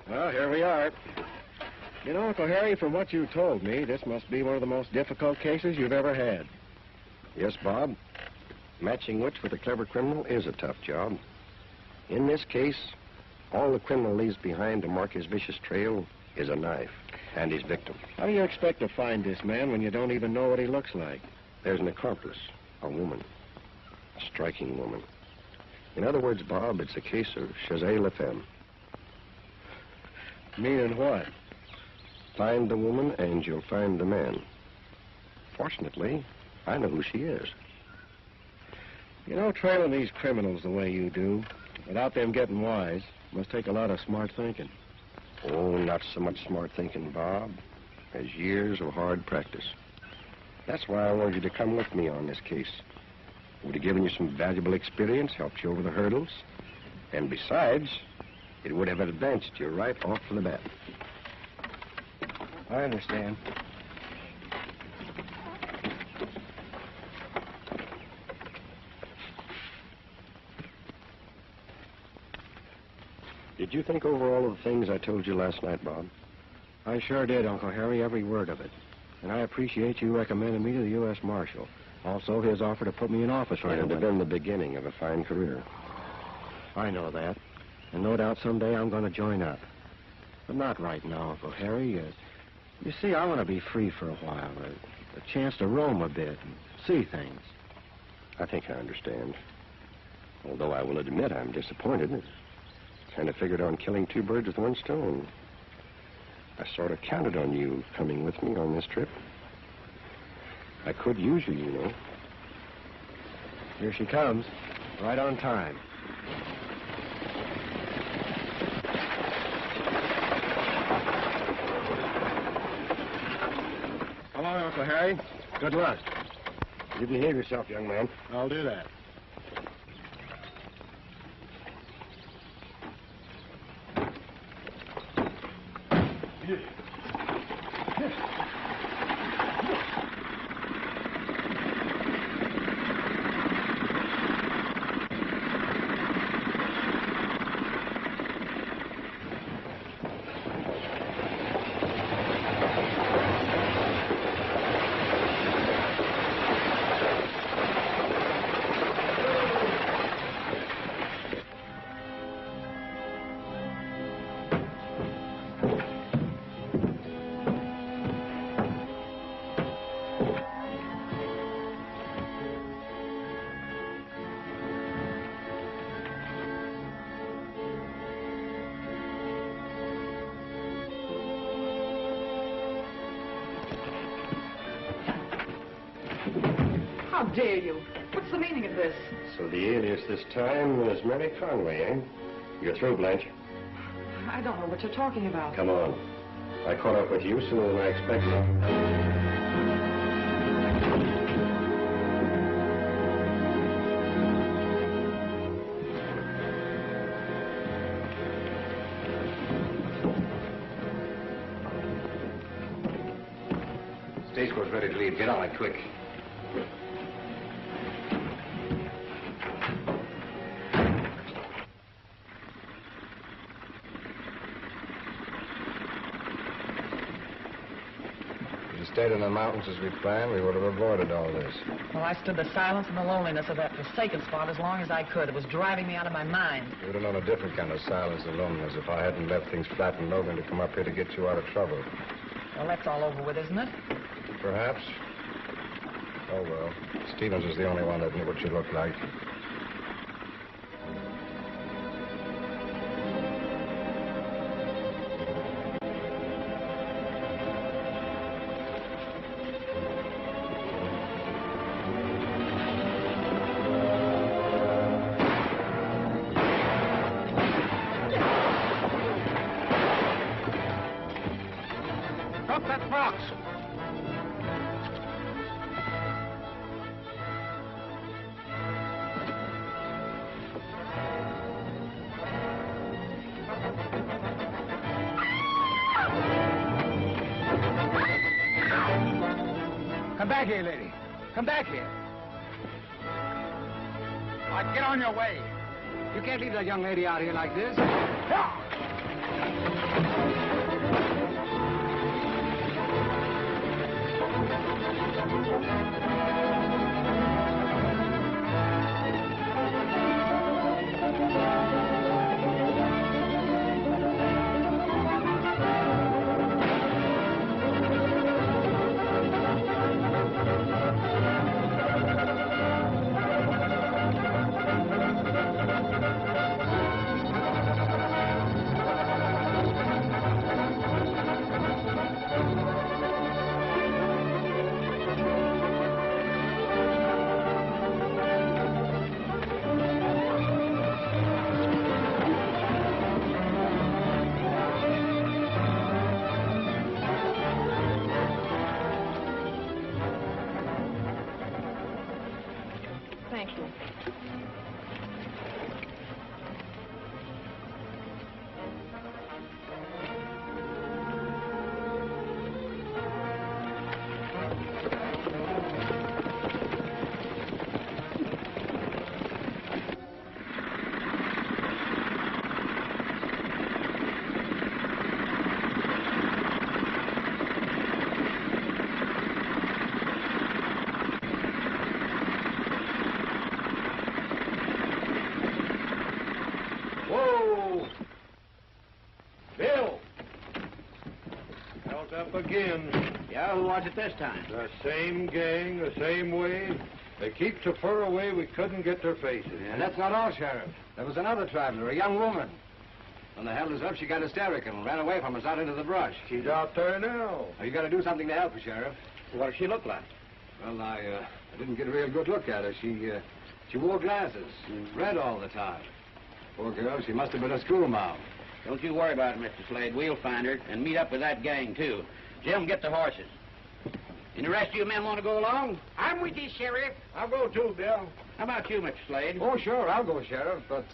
Well, here we are. You know, Uncle Harry, from what you told me, this must be one of the most difficult cases you've ever had. Yes, Bob. Matching wits with a clever criminal is a tough job. In this case, all the criminal leaves behind to mark his vicious trail is a knife and his victim. How do you expect to find this man when you don't even know what he looks like? There's an accomplice, a woman, a striking woman. In other words, Bob, it's a case of chassez la femme. Meaning what? Find the woman and you'll find the man. Fortunately, I know who she is. You know, trailing these criminals the way you do, without them getting wise, must take a lot of smart thinking. Oh, not so much smart thinking, Bob, as years of hard practice. That's why I wanted you to come with me on this case. It would have given you some valuable experience, helped you over the hurdles, and besides, it would have advanced you right off the bat. I understand. Did you think over all of the things I told you last night, Bob? I sure did, Uncle Harry, every word of it. And I appreciate you recommending me to the U.S. Marshal. Also, his offer to put me in office right away. It would have been the beginning of a fine career. I know that. And no doubt someday I'm going to join up. But not right now, Uncle Harry. You see, I want to be free for a while. A chance to roam a bit and see things. I think I understand. Although I will admit I'm disappointed. Kind of figured on killing two birds with one stone. I sort of counted on you coming with me on this trip. I could use you, you know. Here she comes, right on time. Come on, Uncle Harry. Good luck. You behave yourself, young man. I'll do that. How dare you? What's the meaning of this? So the alias this time is Mary Conway, eh? You're through, Blanche. I don't know what you're talking about. Come on. I caught up with you sooner than I expected. Stagecoach ready to leave. Get on it, quick. Stayed in the mountains as we planned, we would have avoided all this. Well, I stood the silence and the loneliness of that forsaken spot as long as I could. It was driving me out of my mind. You would have known a different kind of silence and loneliness if I hadn't left things flat and Logan to come up here to get you out of trouble. Well, that's all over with, isn't it? Perhaps. Oh, well. Stevens was the only one that knew what you looked like. Come back here, lady. Come back here. All right, get on your way. You can't leave that young lady out here like this. Thank you. Again. Yeah, who was it this time? The same gang, the same way. They keep so far away we couldn't get their faces. And that's not all, Sheriff. There was another traveler, a young woman. When they held us up, she got hysterical and ran away from us out into the brush. She's out there now. Now, you got to do something to help her, Sheriff. What does she look like? Well, I didn't get a real good look at her. She wore glasses, red all the time. Poor girl, she must have been a schoolma'am. Don't you worry about it, Mr. Slade. We'll find her and meet up with that gang, too. Jim, get the horses. And the rest of you men want to go along? I'm with you, Sheriff. I'll go too, Bill. How about you, Mr. Slade? Oh, sure, I'll go, Sheriff, but,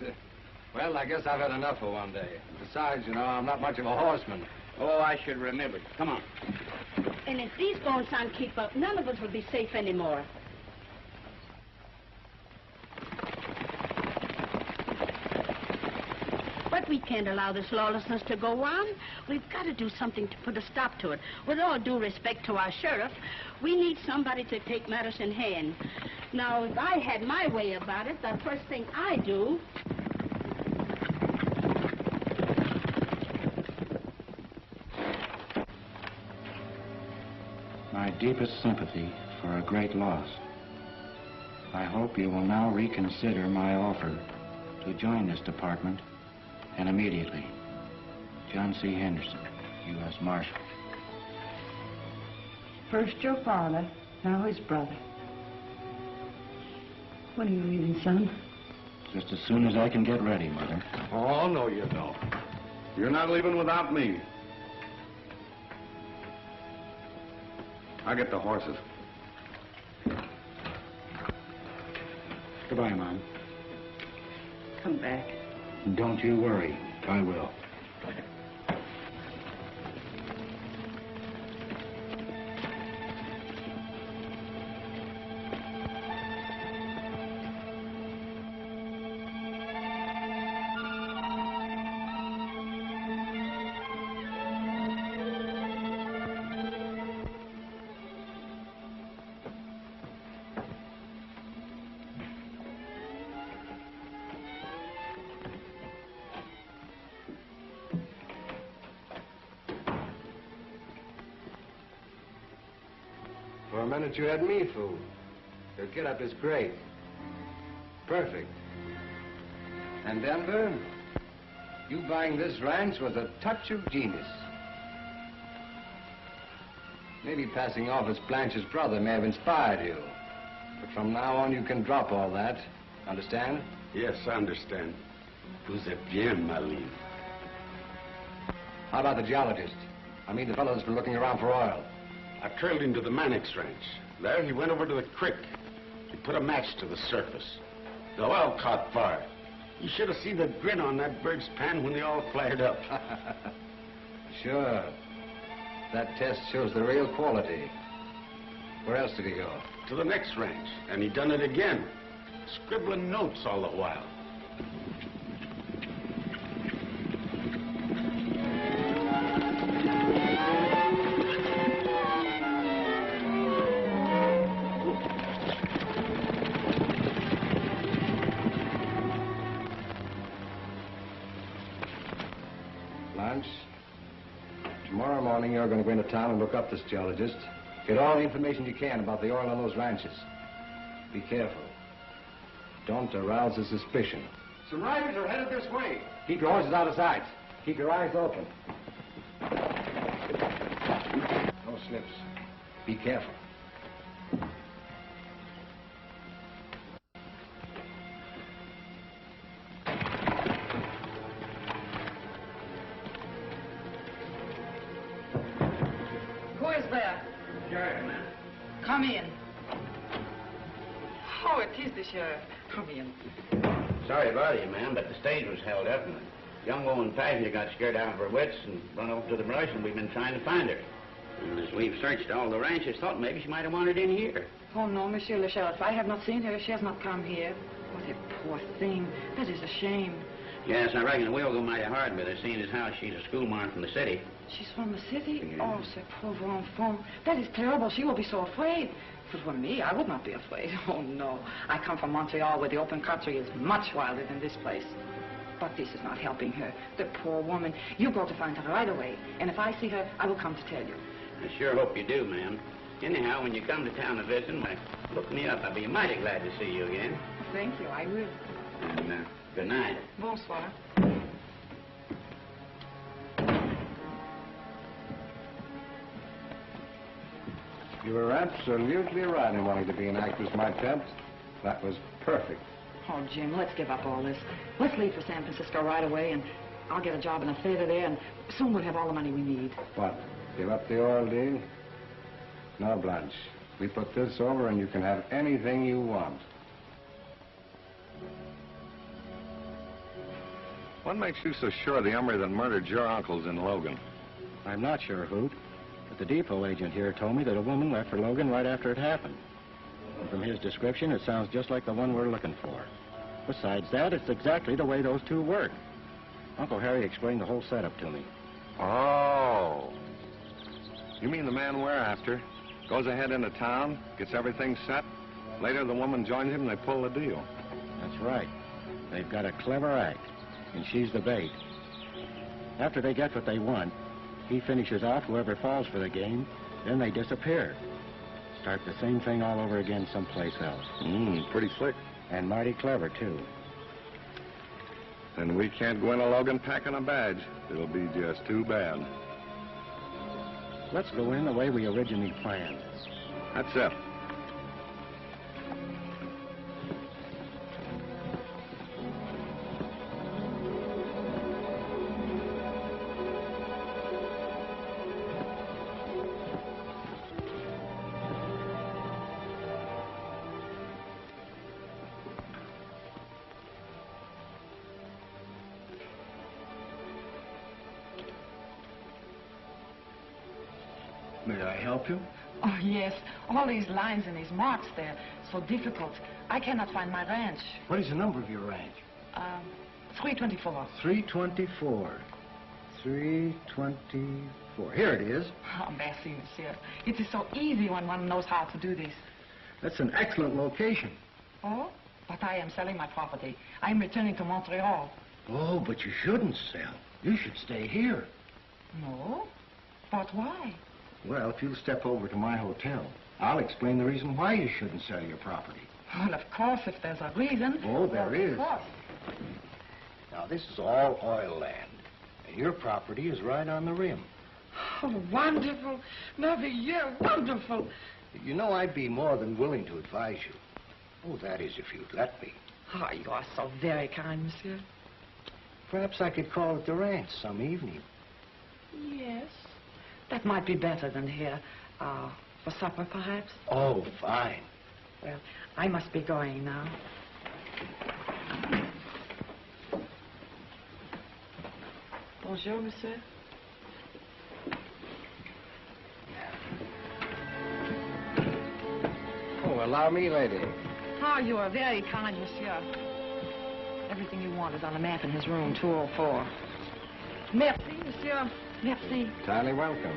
well, I guess I've had enough for one day. Besides, you know, I'm not much of a horseman. Oh, I should remember. Come on. And if these goings on keep up, none of us will be safe anymore. But we can't allow this lawlessness to go on. We've got to do something to put a stop to it. With all due respect to our sheriff, we need somebody to take matters in hand. Now, if I had my way about it, the first thing I do... My deepest sympathy for a great loss. I hope you will now reconsider my offer to join this department, and immediately. John C. Henderson, U.S. Marshal. First your father, now his brother. When are you leaving, son? Just as soon as I can get ready, Mother. Oh, no, you don't. You're not leaving without me. I'll get the horses. Goodbye, Mom. Come back. Don't you worry. I will. For a minute, you had me fooled. Your get-up is great. Perfect. And Denver, you buying this ranch was a touch of genius. Maybe passing off as Blanche's brother may have inspired you. But from now on, you can drop all that. Understand? Yes, I understand. Vous êtes bien, Maline. How about the geologist? I mean the fellow that's been looking around for oil. I trailed him to the Mannix ranch. There, he went over to the creek. He put a match to the surface. The oil caught fire. You should have seen the grin on that bird's pan when they all flared up. Sure. That test shows the real quality. Where else did he go? To the next ranch, and he done it again. Scribbling notes all the while. Blanche, tomorrow morning you're going to go into town and look up this geologist. Get all the information you can about the oil on those ranches. Be careful. Don't arouse his suspicion. Some riders are headed this way. Keep your horses out of sight. Keep your eyes open. No slips. Be careful. Who is there? Sheriff, ma'am. Come in. Oh, it is the sheriff. Come in. Sorry to bother you, ma'am, but the stage was held up, and a young woman passenger got scared out of her wits and run off to the brush, and we've been trying to find her. And as we've searched all the ranches, thought maybe she might have wandered in here. Oh, no, Monsieur le Sheriff. I have not seen her. She has not come here. What a poor thing. That is a shame. Yes, I reckon we'll go mighty hard with her, seeing as how she's a schoolmarm from the city. She's from the city? Yeah. Oh, ce pauvre enfant. That is terrible. She will be so afraid. But for me, I would not be afraid. Oh, no. I come from Montreal, where the open country is much wilder than this place. But this is not helping her. The poor woman. You go to find her right away. And if I see her, I will come to tell you. I sure hope you do, ma'am. Anyhow, when you come to town to visit, why, look me up. I'll be mighty glad to see you again. Thank you. I will. And good night. Bonsoir. You were absolutely right in wanting to be an actress, my pet. That was perfect. Oh, Jim, let's give up all this. Let's leave for San Francisco right away, and I'll get a job in a theater there, and soon we'll have all the money we need. What? Give up the oil deal? No, Blanche. We put this over and you can have anything you want. What makes you so sure the hombre that murdered your uncle's in Logan? I'm not sure, Hoot. But the depot agent here told me that a woman left for Logan right after it happened. And from his description, it sounds just like the one we're looking for. Besides that, it's exactly the way those two work. Uncle Harry explained the whole setup to me. Oh. You mean the man we're after goes ahead into town, gets everything set, later the woman joins him and they pull the deal. That's right. They've got a clever act, and she's the bait. After they get what they want, he finishes off whoever falls for the game, then they disappear. Start the same thing all over again someplace else. Pretty slick. And mighty clever, too. Then we can't go into Logan packing a badge. It'll be just too bad. Let's go in the way we originally planned. That's it. May I help you? Oh, yes. All these lines and these marks, they're so difficult. I cannot find my ranch. What is the number of your ranch? 324. 324. 324. Here it is. Oh, merci, monsieur. It is so easy when one knows how to do this. That's an excellent location. Oh, but I am selling my property. I am returning to Montreal. Oh, but you shouldn't sell. You should stay here. No? But why? Well, if you'll step over to my hotel, I'll explain the reason why you shouldn't sell your property. Well, of course, if there's a reason. Oh, there is. Of course. Now, this is all oil land, and your property is right on the rim. Oh, wonderful. Merveilleux, wonderful. You know, I'd be more than willing to advise you. Oh, that is, if you'd let me. Oh, you are so very kind, monsieur. Perhaps I could call at the ranch some evening. Yes. That might be better than here. For supper, perhaps? Oh, fine. Well, I must be going now. Bonjour, monsieur. Allow me, lady. Oh, you are very kind, monsieur. Everything you want is on a map in his room, 204. Merci, monsieur. Merci. Entirely welcome.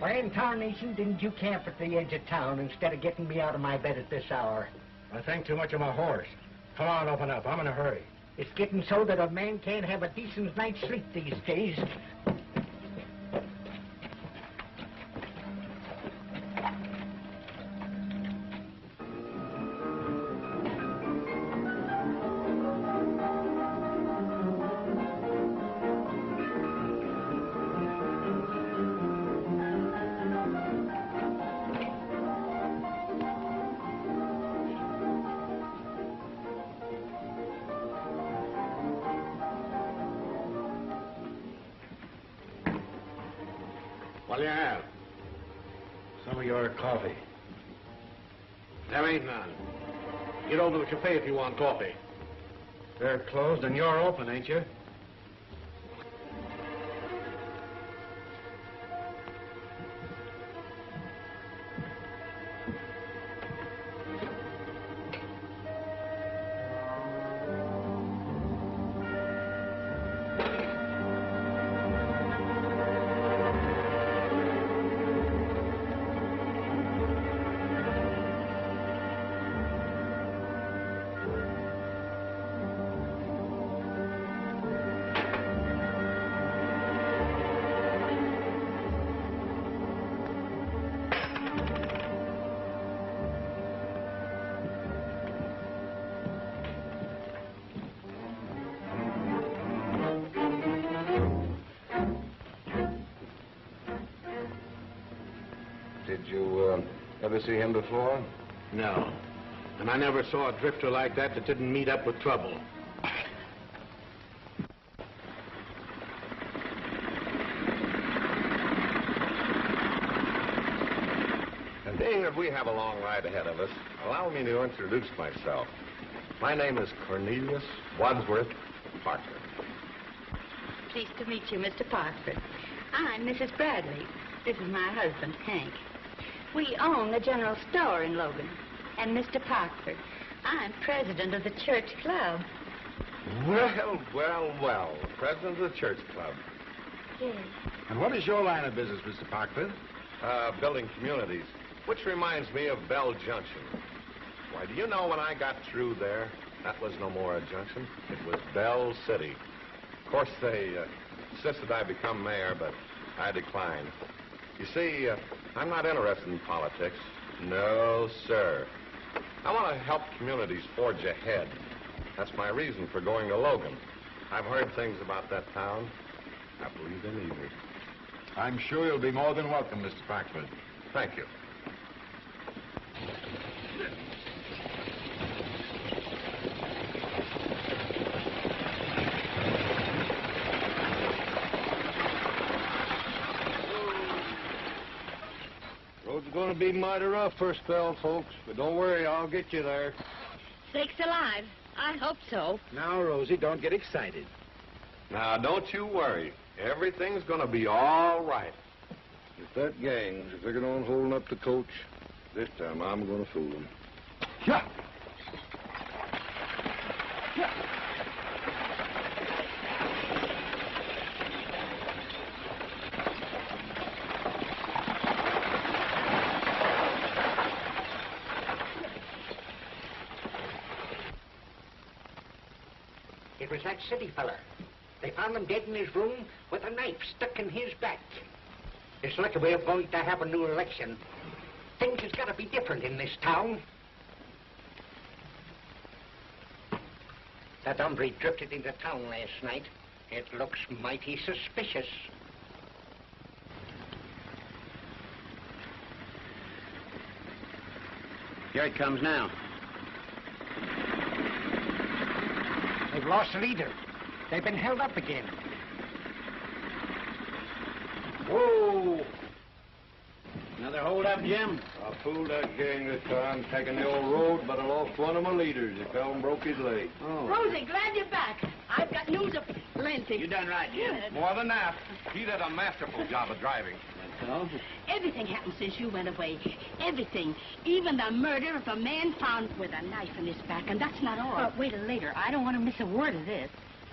Why in tarnation didn't you camp at the edge of town instead of getting me out of my bed at this hour? I think too much of my horse. Come on, open up. I'm in a hurry. It's getting so that a man can't have a decent night's sleep these days. What'll you have? Some of your coffee. There ain't none. Get over to the cafe if you want coffee. They're closed and you're open, ain't you? Did you ever see him before? No. And I never saw a drifter like that didn't meet up with trouble. And being that we have a long ride ahead of us, allow me to introduce myself. My name is Cornelius Wadsworth Parkford. Pleased to meet you, Mr. Parkford. I'm Mrs. Bradley. This is my husband, Hank. We own the general store in Logan. And Mr. Parkford, I'm president of the church club. Well, president of the church club. Yes. And what is your line of business, Mr. Parkford? Building communities, which reminds me of Bell Junction. Why, do you know when I got through there, that was no more a junction. It was Bell City. Of course, they insisted I become mayor, but I declined. You see, I'm not interested in politics. No, sir. I want to help communities forge ahead. That's my reason for going to Logan. I've heard things about that town. I believe in either. I'm sure you'll be more than welcome, Mr. Parkford. Thank you. Road's going to be mighty rough for a spell, folks, but don't worry, I'll get you there. Sakes alive. I hope so. Now, Rosie, don't get excited. Now, don't you worry. Everything's going to be all right. If that gang's figured on holding up the coach, this time I'm going to fool them. Yeah. It was that city fella. They found him dead in his room with a knife stuck in his back. It's lucky we're going to have a new election. Things has got to be different in this town. That hombre drifted into town last night. It looks mighty suspicious. Here it comes now. They've lost the leader. They've been held up again. Whoa! Another hold up, Jim? I fooled that gang this time, taking the old road, but I lost one of my leaders. He fell and broke his leg. Oh. Rosie, glad you're back. I've got news of plenty. You done right, Jim. Good. More than that, he did a masterful job of driving. That's all. Everything happened since you went away. Everything. Even the murder of a man found with a knife in his back. And that's not all. Well, wait till later. I don't want to miss a word of this.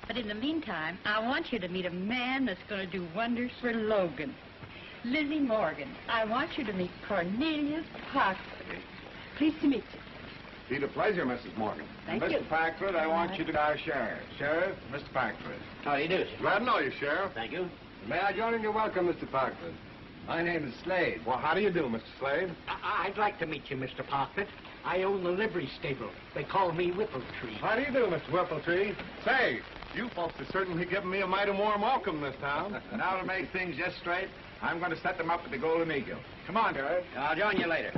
But in the meantime, I want you to meet a man that's going to do wonders for Logan. Lizzie Morgan. I want you to meet Cornelius Parkford. Pleased to meet you. Be a pleasure, Mrs. Morgan. Thank Mr. you. Parkford, I want you to our sheriff. Sheriff, Mr. Parkford. How do you do, sir? Glad to know you, Sheriff. Thank you. May I join in your welcome, Mr. Parkford? My name is Slade. Well, how do you do, Mr. Slade? I'd like to meet you, Mr. Parkford. I own the livery stable. They call me Whippletree. How do you do, Mr. Whippletree? Say, you folks have certainly given me a mighty warm welcome this town. Now to make things just straight, I'm going to set them up at the Golden Eagle. Come on, guys. I'll join you later.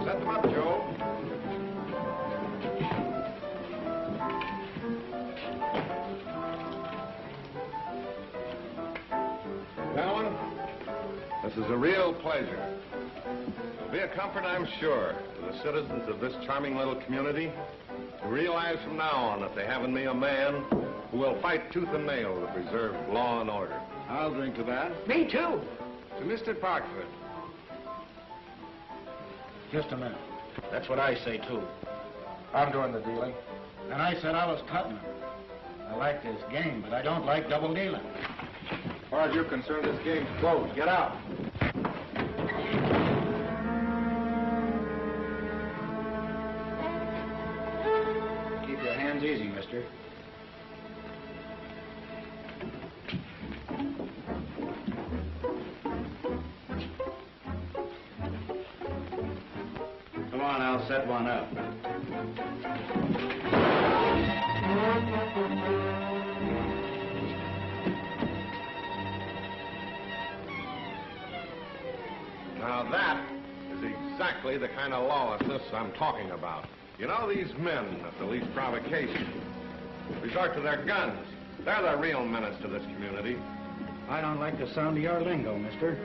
Set them up, Joe. Gentlemen, this is a real pleasure. It'll be a comfort, I'm sure, to the citizens of this charming little community to realize from now on that they have in me a man who will fight tooth and nail to preserve law and order. I'll drink to that. Me too. To Mr. Parkford. Just a minute. That's what I say, too. I'm doing the dealing. And I said I was cutting him. I like this game, but I don't like double dealing. As far as you're concerned, this game's closed. Get out. Keep your hands easy, mister. Come on, I'll set one up. Now that is exactly the kind of lawlessness I'm talking about. You know, these men, at the least provocation, resort to their guns. They're the real menace to this community. I don't like the sound of your lingo, mister.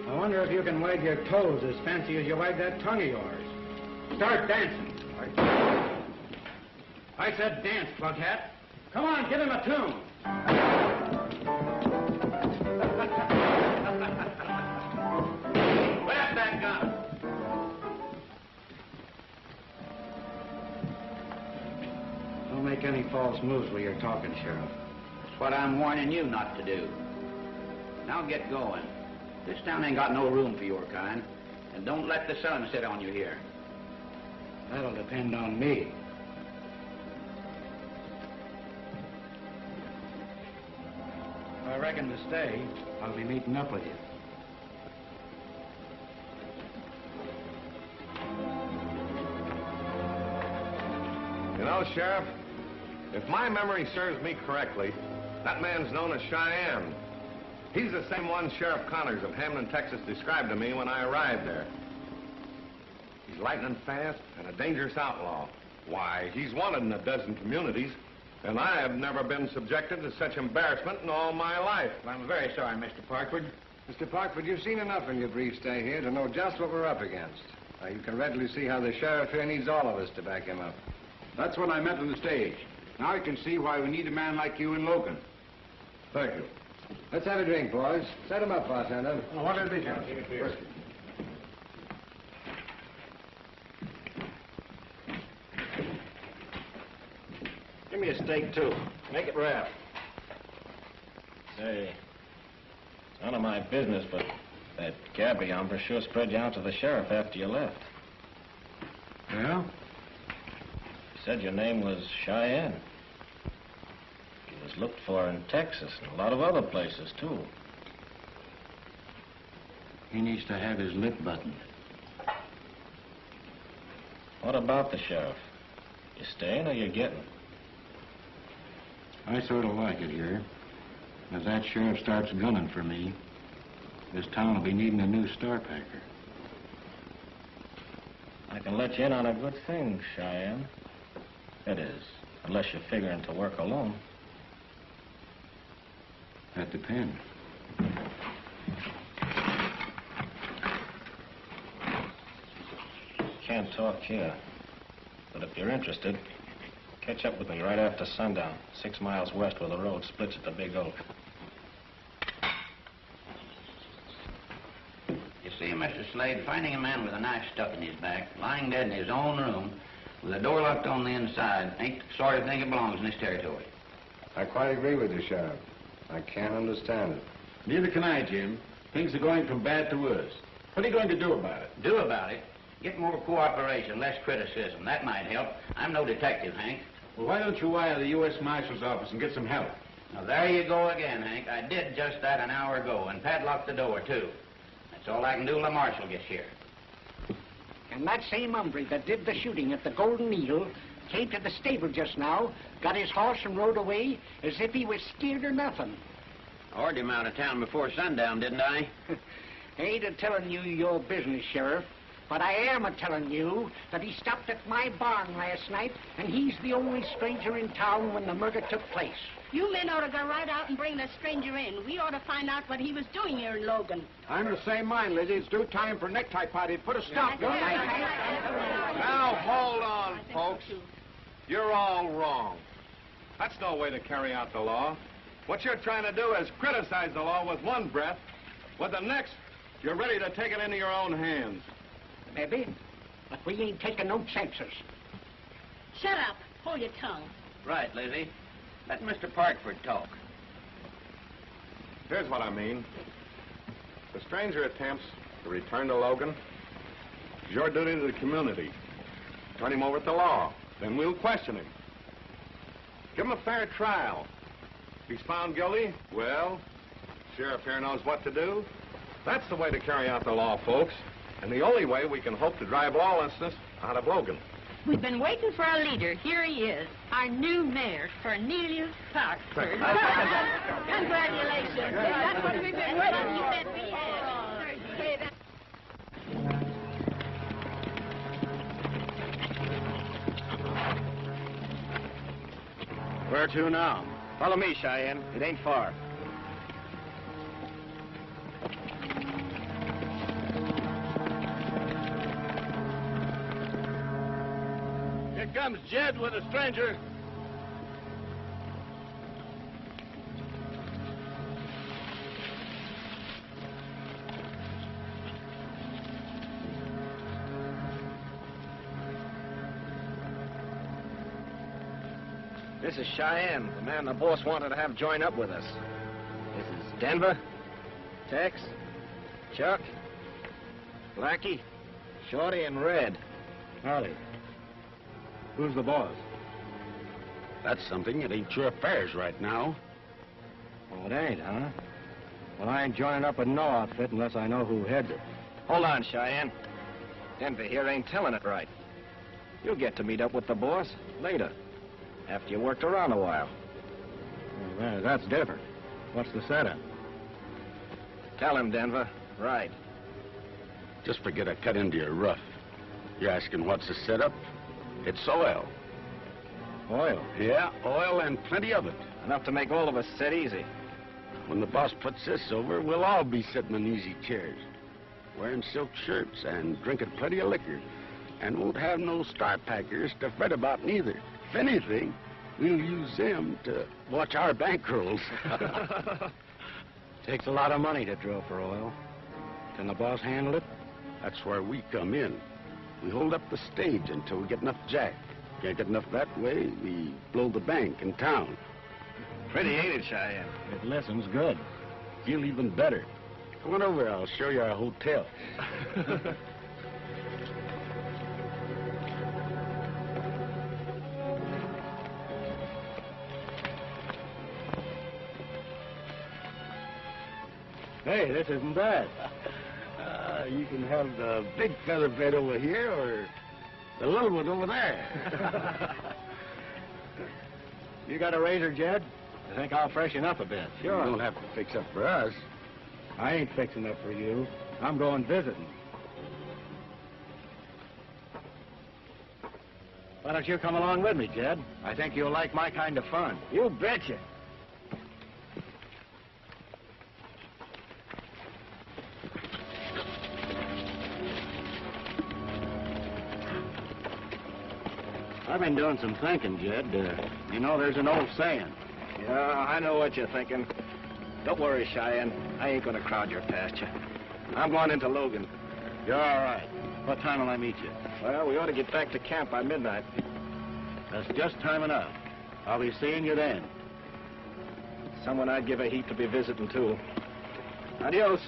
I wonder if you can wag your toes as fancy as you wag that tongue of yours. Start dancing. I said dance, plughat. Come on, give him a tune. Wrap that gun. Don't make any false moves while you're talking, Sheriff. That's what I'm warning you not to do. Now get going. This town ain't got no room for your kind. And don't let the sun sit on you here. That'll depend on me. If I reckon to stay, I'll be meeting up with you. You know, Sheriff, if my memory serves me correctly, that man's known as Cheyenne. He's the same one Sheriff Connors of Hammond, Texas, described to me when I arrived there. He's lightning fast and a dangerous outlaw. Why, he's wanted in a dozen communities, and I have never been subjected to such embarrassment in all my life. I'm very sorry, Mr. Parkford. Mr. Parkford, you've seen enough in your brief stay here to know just what we're up against. Now, you can readily see how the sheriff here needs all of us to back him up. That's what I meant on the stage. Now I can see why we need a man like you in Logan. Thank you. Let's have a drink, boys. Set him up, bartender. Oh, what'll it be, Sheriff? Give me a steak, too. Make it rare. Say, None of my business, but that Gabby hombre sure spread you out to the sheriff after you left. Yeah? He said your name was Cheyenne. You was looked for in Texas and a lot of other places, too. He needs to have his lip buttoned. What about the sheriff? You staying or you getting? I sort of like it here. If that sheriff starts gunning for me, this town will be needing a new star packer. I can let you in on a good thing, Cheyenne. That is, unless you're figuring to work alone. That depends. Can't talk here, but if you're interested, catch up with me right after sundown, 6 miles west where the road splits at the Big Oak. You see, Mr. Slade, finding a man with a knife stuck in his back, lying dead in his own room, with the door locked on the inside, ain't the sort of thing that belongs in this territory. I quite agree with you, Sheriff. I can't understand it. Neither can I, Jim. Things are going from bad to worse. What are you going to do about it? Do about it? Get more cooperation, less criticism. That might help. I'm no detective, Hank. Well, why don't you wire the U.S. Marshal's office and get some help? Now, there you go again, Hank. I did just that an hour ago and padlocked the door, too. That's all I can do till the marshal gets here. And that same hombre that did the shooting at the Golden Eagle came to the stable just now, got his horse and rode away as if he was scared or nothing. I ordered him out of town before sundown, didn't I? I ain't a-telling you your business, Sheriff, but I am a-telling you that he stopped at my barn last night, and he's the only stranger in town when the murder took place. You men ought to go right out and bring the stranger in. We ought to find out what he was doing here in Logan. I'm the same mind, Lizzie. It's due time for necktie party to put a stop to it. Now, hold on, folks. You're all wrong. That's no way to carry out the law. What you're trying to do is criticize the law with one breath. With the next, you're ready to take it into your own hands. Maybe, but we ain't taking no chances. Shut up. Hold your tongue. Right, Lizzie. Let Mr. Parkford talk. Here's what I mean. The stranger attempts to return to Logan. It's your duty to the community. Turn him over to the law. Then we'll question him. Give him a fair trial. If he's found guilty, well, sheriff here knows what to do. That's the way to carry out the law, folks. And the only way we can hope to drive lawlessness out of Logan. We've been waiting for our leader. Here he is, our new mayor, Cornelius Parkford. Congratulations. That's what we've been waiting for. You bet we have. Where to now? Follow me, Cheyenne. It ain't far. Here comes Jed with a stranger. This is Cheyenne, the man the boss wanted to have join up with us. This is Denver, Tex, Chuck, Blackie, Shorty, and Red. Howdy. Who's the boss? That's something. It ain't your affairs right now. Oh, it ain't, huh? Well, I ain't joining up with no outfit unless I know who heads it. Hold on, Cheyenne. Denver here ain't telling it right. You'll get to meet up with the boss later, after you worked around a while. Well, that's different. What's the setup? Tell him, Denver. Right. Just forget I cut into your rough. You're asking what's the setup? It's oil. Oil? Yeah, oil and plenty of it. Enough to make all of us sit easy. When the boss puts this over, we'll all be sitting in easy chairs, wearing silk shirts and drinking plenty of liquor, and won't have no star packers to fret about neither. If anything, we'll use them to watch our bankrolls. Takes a lot of money to drill for oil. Can the boss handle it? That's where we come in. We hold up the stage until we get enough jack. Can't get enough that way, we blow the bank in town. Pretty, ain't it, Cheyenne? It listens good. feel even better. Come on over, I'll show you our hotel. Hey, this isn't bad. You can have the big feather bed over here or the little one over there. You got a razor, Jed? I think I'll freshen up a bit. You don't have to fix up for us. I ain't fixing up for you. I'm going visiting. Why don't you come along with me, Jed? I think you'll like my kind of fun. You betcha. I've been doing some thinking, Jed. You know, there's an old saying. Yeah, I know what you're thinking. Don't worry, Cheyenne. I ain't gonna crowd your pasture. I'm going into Logan. You're all right. What time will I meet you? Well, we ought to get back to camp by midnight. That's just time enough. I'll be seeing you then. Someone I'd give a heap to be visiting, too. Adios.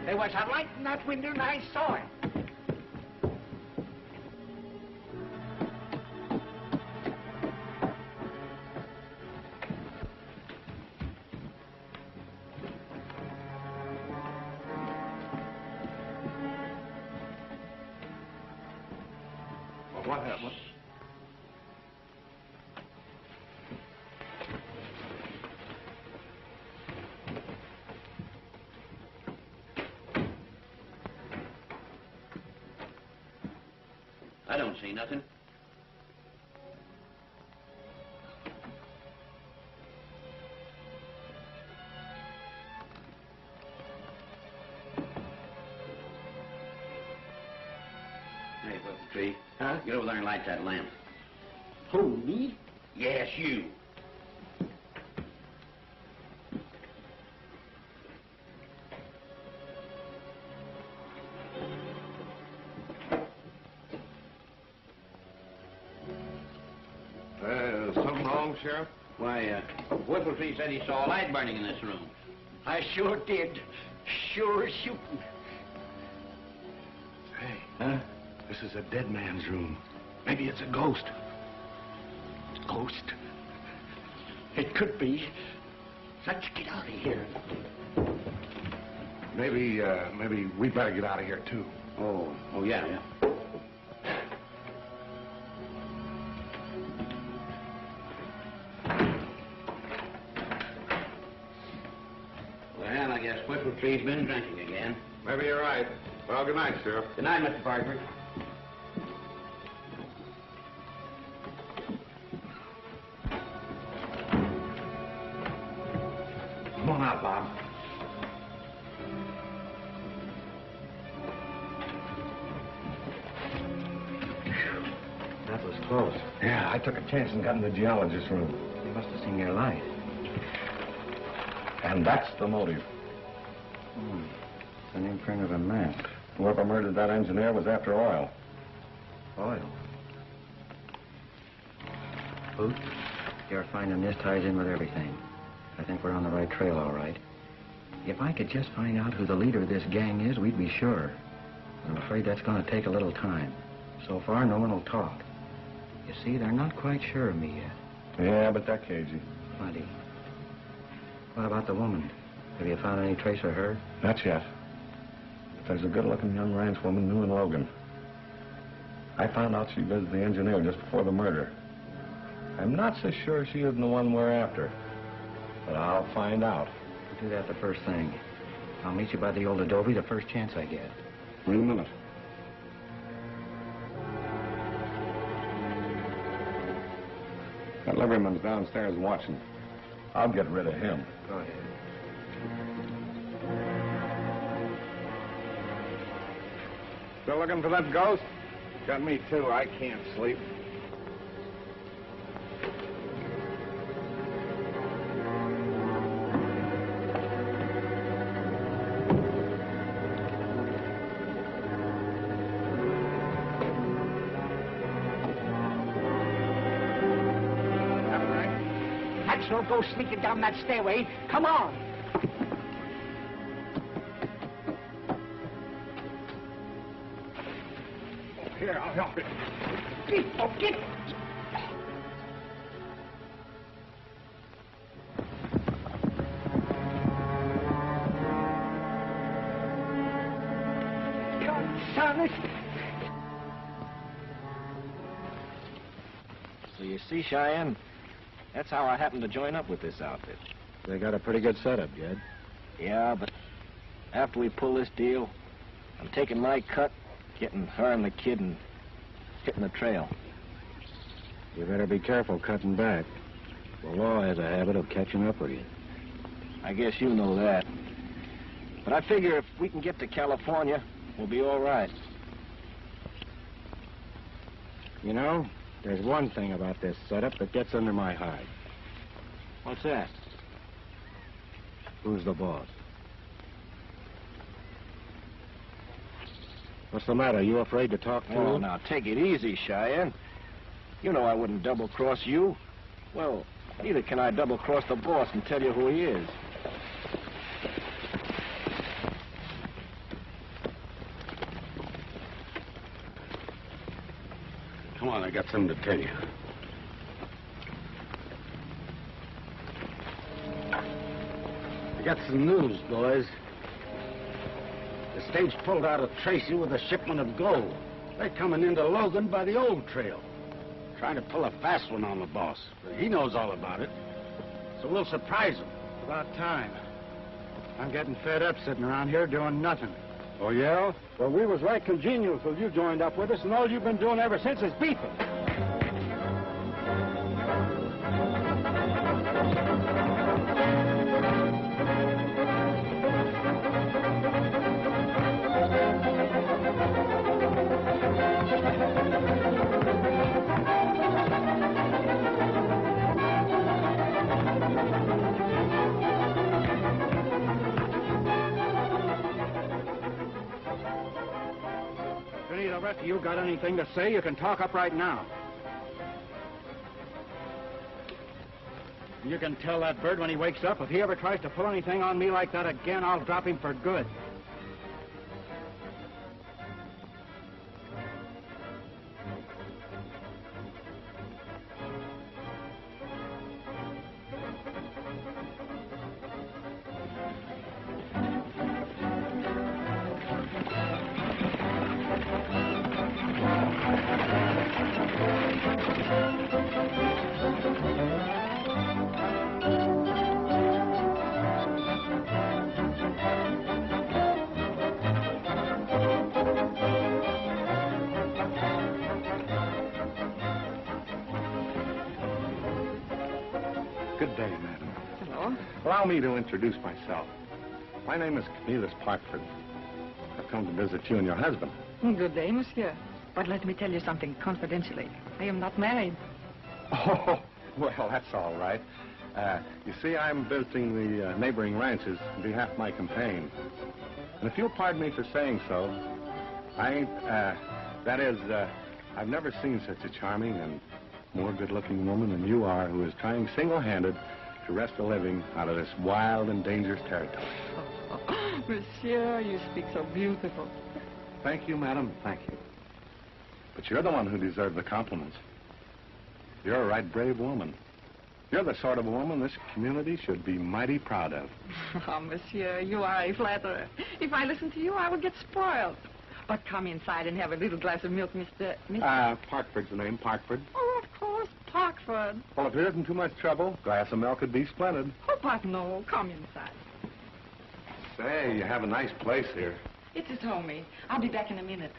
There was a light in that window, and I saw it. What happened? I don't see nothing. Hey, what's the tree? Huh? Get over there and light that lamp. Who, me? Yes, you. Something wrong, Sheriff? Why, Whippletree said he saw a light burning in this room. I sure did. Sure as shooting. Hey, this is a dead man's room. Maybe it's a ghost. ghost. It could be. Let's get out of here. Maybe we better get out of here, too. Oh, yeah. Well, I guess Whippletree's been drinking again. Maybe you're right. Well, good night, Sheriff. Good night, Mr. Parkford. Come on out, Bob. That was close. Yeah, I took a chance and got in the geologist's room. You must have seen your light. And that's the motive. It's an imprint of a map. Whoever murdered that engineer was after oil. Oil. Hoot, your finding this ties in with everything. I think we're on the right trail, all right. If I could just find out who the leader of this gang is, we'd be sure. I'm afraid that's going to take a little time. So far, no one will talk. You see, they're not quite sure of me yet. Yeah, but they're cagey. Plenty. What about the woman? Have you found any trace of her? Not yet. But there's a good-looking young ranch woman new in Logan. I found out she visited the engineer just before the murder. I'm not so sure she isn't the one we're after. But I'll find out. Do that the first thing. I'll meet you by the old adobe the first chance I get. Wait a minute. That liveryman's downstairs watching. I'll get rid of him. Go ahead. Still looking for that ghost? Got me, too. I can't sleep. Don't go sneaking down that stairway. Come on. Here, I'll help you. Get. Come, son. So you see, Cheyenne, that's how I happened to join up with this outfit. They got a pretty good setup, Jed. Yeah, but after we pull this deal, I'm taking my cut, getting her and the kid and hitting the trail. You better be careful cutting back. The law has a habit of catching up with you. I guess you know that. But I figure if we can get to California, we'll be all right. You know, there's one thing about this setup that gets under my hide. What's that? Who's the boss? What's the matter? You afraid to talk to him? Oh, now, take it easy, Cheyenne. You know I wouldn't double-cross you. Well, neither can I double-cross the boss and tell you who he is. Come on, I got something to tell you. I got some news, boys. The stage pulled out of Tracy with a shipment of gold. They're coming into Logan by the old trail. Trying to pull a fast one on the boss. But he knows all about it. So we'll surprise him. About time. I'm getting fed up sitting around here doing nothing. Oh, yeah? Well, we was right congenial till you joined up with us, and all you've been doing ever since is beefing. The rest of you got anything to say, you can talk up right now. You can tell that bird when he wakes up, if he ever tries to pull anything on me like that again, I'll drop him for good. Good day, madam. Hello. Allow me to introduce myself. My name is Cornelius Parkford. I've come to visit you and your husband. Good day, monsieur. But let me tell you something confidentially. I am not married. Oh, well, that's all right. You see, I'm visiting the neighboring ranches on behalf of my campaign. And if you'll pardon me for saying so, I ain't, I've never seen such a charming and more good-looking woman than you are, who is trying single-handed to wrest a living out of this wild and dangerous territory. Oh, monsieur, you speak so beautiful. Thank you, madam, thank you. But you're the one who deserved the compliments. You're a right brave woman. You're the sort of woman this community should be mighty proud of. Oh, monsieur, you are a flatterer. If I listen to you, I will get spoiled. But come inside and have a little glass of milk, Mr. Parkford's the name, Parkford. Oh, of course, Parkford. Well, if it isn't too much trouble, a glass of milk would be splendid. Oh, but no, come inside. Say, you have a nice place here. It is homey. I'll be back in a minute.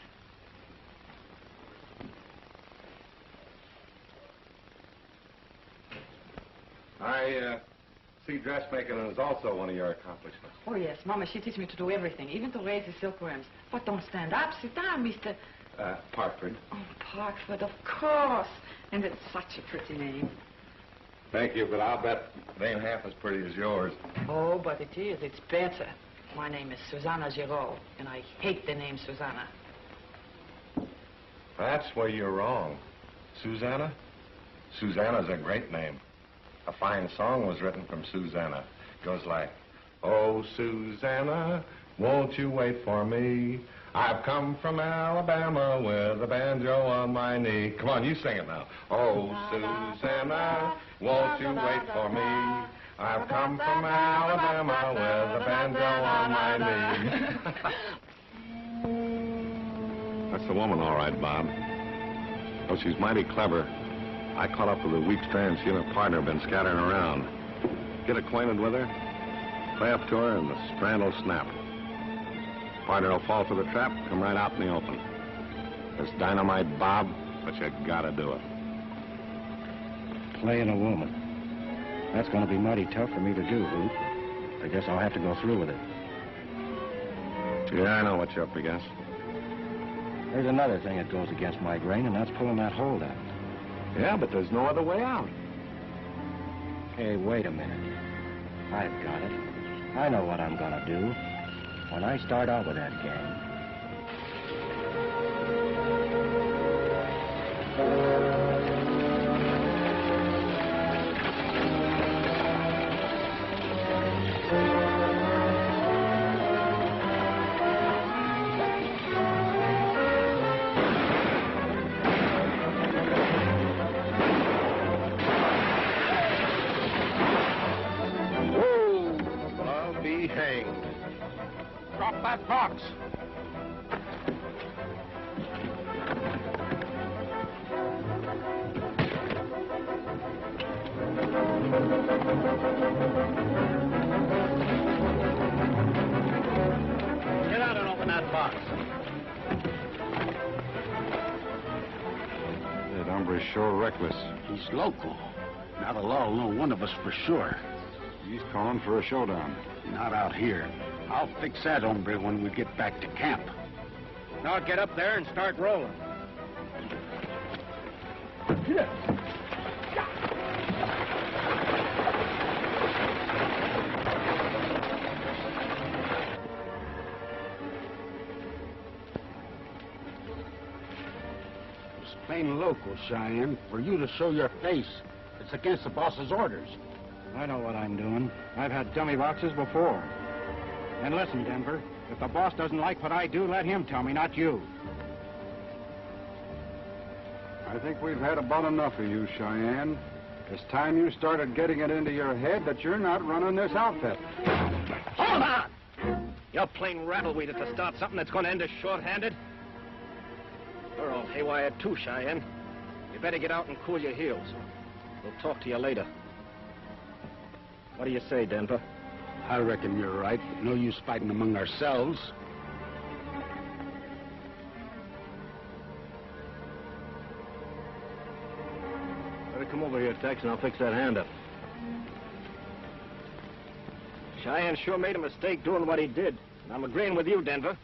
I see dressmaking is also one of your accomplishments. Oh, yes. Mama, she teaches me to do everything, even to raise the silkworms. But don't stand up. Sit down, Mr. Parkford. Oh, Parkford, of course. And it's such a pretty name. Thank you, but I'll bet it ain't half as pretty as yours. Oh, but it is. It's better. My name is Susanna Giraud, and I hate the name Susanna. That's where you're wrong. Susanna? Susanna's a great name. A fine song was written from Susanna. Goes like, oh, Susanna, won't you wait for me? I've come from Alabama with a banjo on my knee. Come on, you sing it now. Oh, Susanna, won't you wait for me? I've come from Alabama with a banjo on my knee. That's the woman, all right, Bob. Oh, she's mighty clever. I caught up with her weak strands. She and her partner have been scattering around. Get acquainted with her, play up to her, and the strand will snap. Partner will fall for the trap, come right out in the open. It's dynamite, Bob, but you gotta do it. Playing a woman. That's gonna be mighty tough for me to do, Hoot. I guess I'll have to go through with it. Yeah, I know what you're up against. There's another thing that goes against my grain, and that's pulling that hold out. Yeah, but there's no other way out. Hey, wait a minute. I've got it. I know what I'm gonna do. When I start out with that gang, I'll be hanged. Drop that box. Get out and open that box. That hombre's sure reckless. He's local. Now the law will know one of us for sure. He's calling for a showdown. Not out here. I'll fix that hombre when we get back to camp. Now get up there and start rolling. It's plain local, Cheyenne. For you to show your face, it's against the boss's orders. I know what I'm doing. I've had dummy boxes before. And listen, Denver, if the boss doesn't like what I do, let him tell me, not you. I think we've had about enough of you, Cheyenne. It's time you started getting it into your head that you're not running this outfit. Hold on! You're plain rattleweed to start something that's going to end us short-handed. You're all haywire too, Cheyenne. You better get out and cool your heels. We'll talk to you later. What do you say, Denver? I reckon you're right. No use fighting among ourselves. Better come over here, Tex, and I'll fix that hand up. Cheyenne sure made a mistake doing what he did. And I'm agreeing with you, Denver.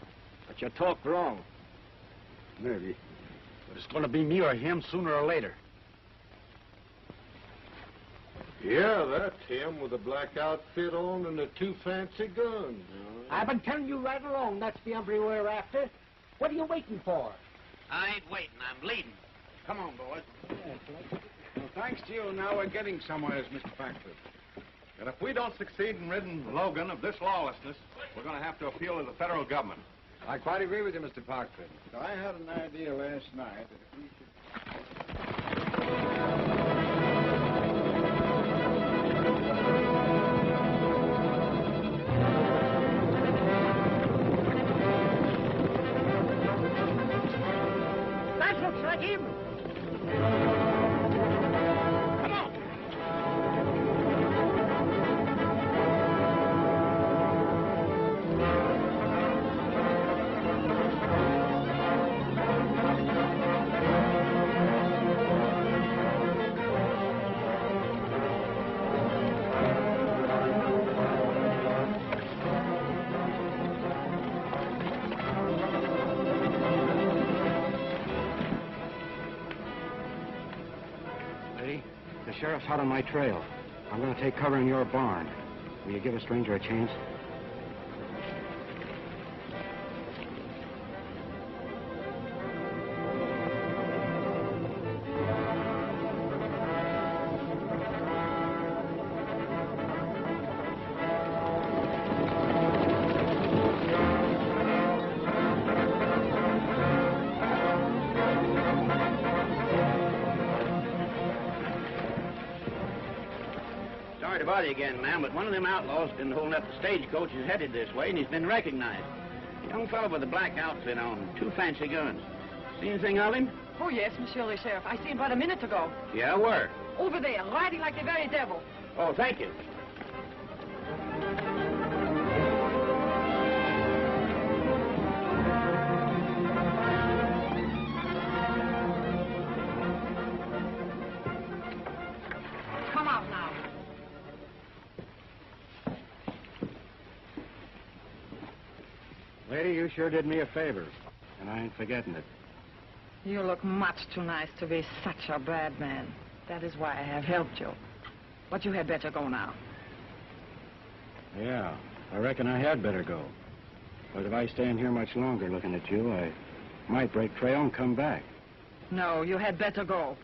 But you talked wrong. Maybe. But it's going to be me or him sooner or later. Yeah, that's him with the black outfit on and the 2 fancy guns. I've been telling you right along that's the hombre we're after. What are you waiting for? I ain't waiting. I'm leading. Come on, boys. Well, thanks to you, now we're getting somewhere, Mr. Parkford. And if we don't succeed in ridding Logan of this lawlessness, we're going to have to appeal to the federal government. I quite agree with you, Mr. Parkford. I had an idea last night that if we should... That looks like him. Come on. Lady, the sheriff's hot on my trail. I'm going to take cover in your barn. Will you give a stranger a chance? Sorry to bother you again, ma'am, but one of them outlaws been holding up the stagecoach is headed this way, and he's been recognized. A young fellow with a black outfit on, 2 fancy guns. See anything of him? Oh, yes, Monsieur le Sheriff. I seen him about a minute ago. Yeah, where? Over there, riding like the very devil. Oh, thank you. Come out now. Lady, you sure did me a favor, and I ain't forgetting it. You look much too nice to be such a bad man. That is why I have helped you. But you had better go now. Yeah, I reckon I had better go. But if I stand here much longer looking at you, I might break trail and come back. No, you had better go.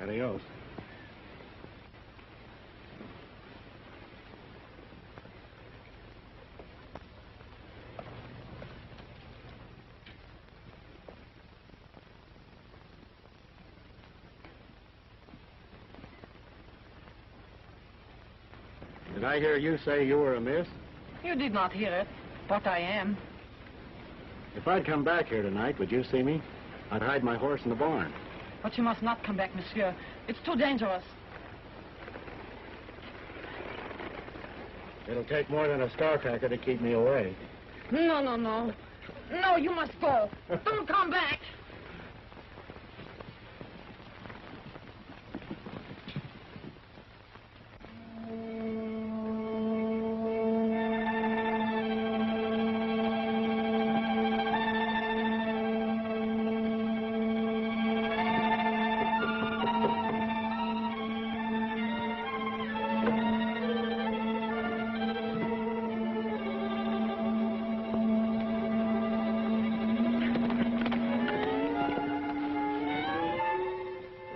Adios. Did I hear you say you were a miss? You did not hear it, but I am. If I'd come back here tonight, would you see me? I'd hide my horse in the barn. But you must not come back, monsieur. It's too dangerous. It'll take more than a star-cracker to keep me away. No, no, no. No, you must go. Don't come back.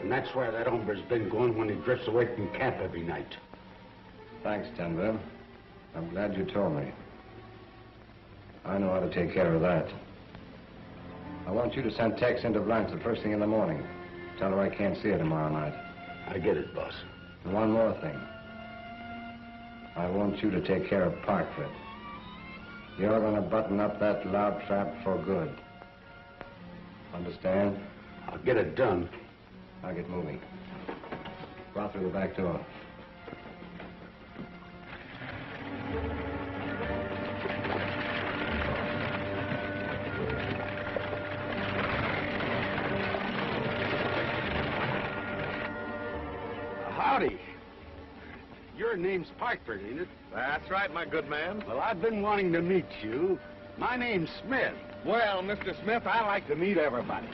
That's where that hombre's been going when he drifts away from camp every night. Thanks, Denver. I'm glad you told me. I know how to take care of that. I want you to send Tex into Blanche the first thing in the morning. Tell her I can't see her tomorrow night. I get it, boss. And one more thing. I want you to take care of Parkford. You're going to button up that loud trap for good. Understand? I'll get it done. I'll get moving. Go out through the back door. howdy. Your name's Parkford, ain't it? That's right, my good man. Well, I've been wanting to meet you. My name's Smith. Well, Mr. Smith, I like to meet everybody.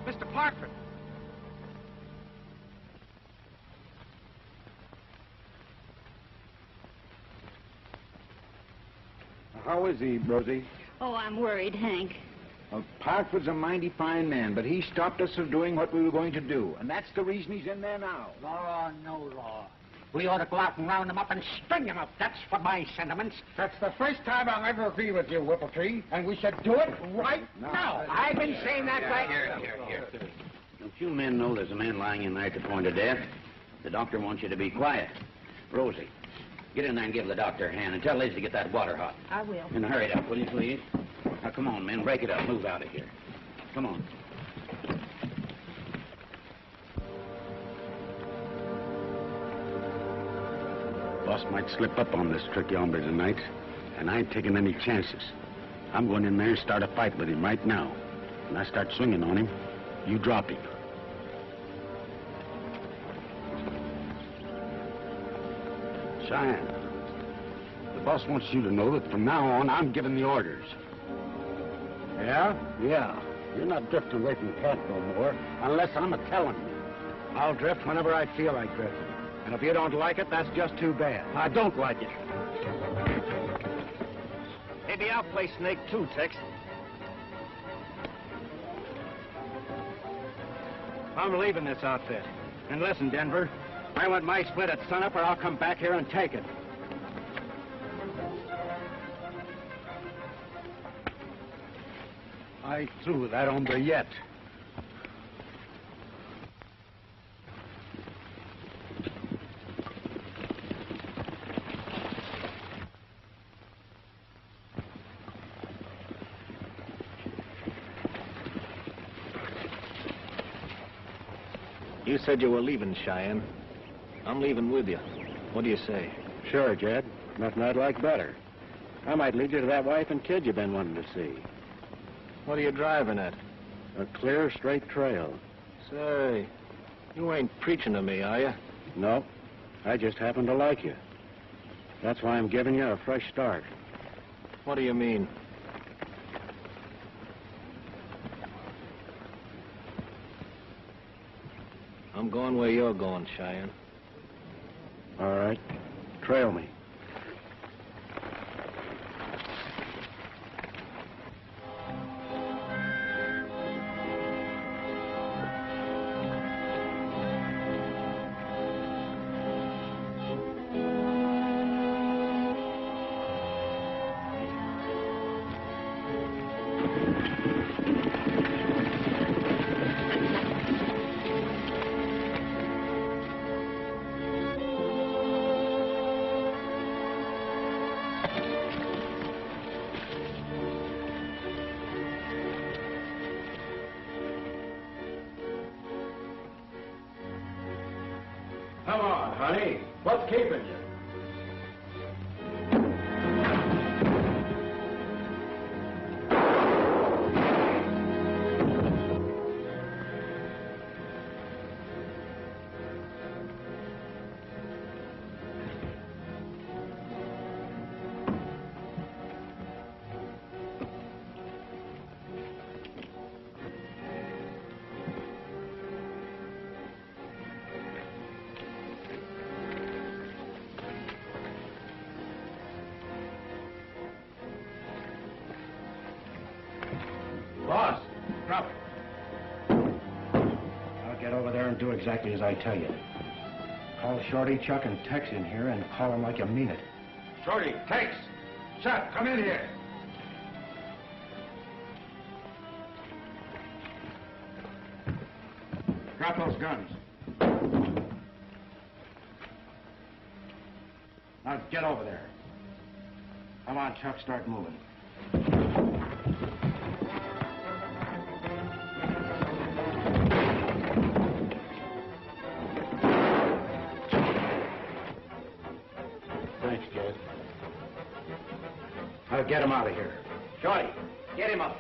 Mr. Parkford. How is he, Rosie? Oh, I'm worried, Hank. Well, Parkford's a mighty fine man, but he stopped us from doing what we were going to do, and that's the reason he's in there now. Law or no law. We ought to go out and round him up and string him up. That's for my sentiments. That's the first time I'll ever agree with you, Whippletree, and we should do it right now. I've been saying that right... Here. Don't you men know there's a man lying in there at the point of death? The doctor wants you to be quiet. Rosie, get in there and give the doctor a hand, and tell Liz to get that water hot. I will. And hurry it up, will you, please? Now, come on, men, break it up. Move out of here. Come on. Boss might slip up on this tricky hombre tonight, and I ain't taking any chances. I'm going in there and start a fight with him right now. When I start swinging on him, you drop him. Cheyenne, the boss wants you to know that from now on, I'm giving the orders. Yeah? Yeah. You're not drifting away from Cat no more, unless I'm a-telling you. I'll drift whenever I feel like drifting. And if you don't like it, that's just too bad. I don't like it. Maybe I'll play Snake too, Tex. I'm leaving this outfit. And listen, Denver, I want my split at sunup or I'll come back here and take it. I ain't through with that hombre yet. You said you were leaving, Cheyenne. I'm leaving with you. What do you say? Sure, Jed. Nothing I'd like better. I might lead you to that wife and kid you've been wanting to see. What are you driving at? A clear, straight trail. Say, you ain't preaching to me, are you? No, I just happen to like you. That's why I'm giving you a fresh start. What do you mean? I'm going where you're going, Cheyenne. All right. Trail me. Come on, honey. What's keeping you? Boss, drop it. I'll get over there and do exactly as I tell you. Call Shorty, Chuck, and Tex in here and call them like you mean it. Shorty, Tex, Chuck, come in here. Drop those guns. Now get over there. Come on, Chuck, start moving. Thanks, Jed. Now get him out of here. Shorty, get him up.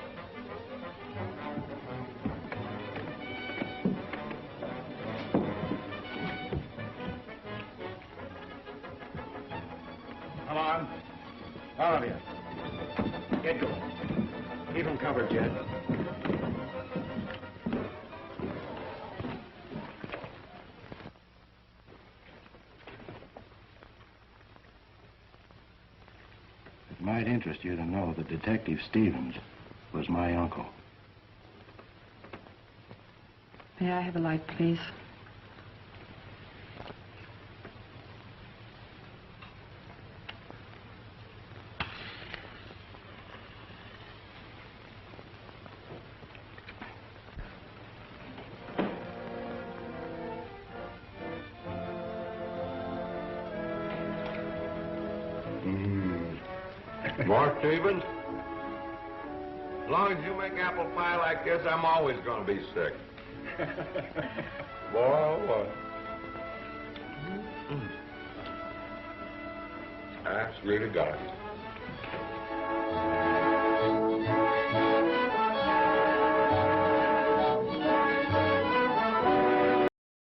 Come on. All of you. Get going. Keep him covered, Jed. It might interest you to know that Detective Stevens was my uncle. May I have a light, please? Mark Stevens? As long as you make apple pie like this, I'm always going to be sick. Boy. That's really got it.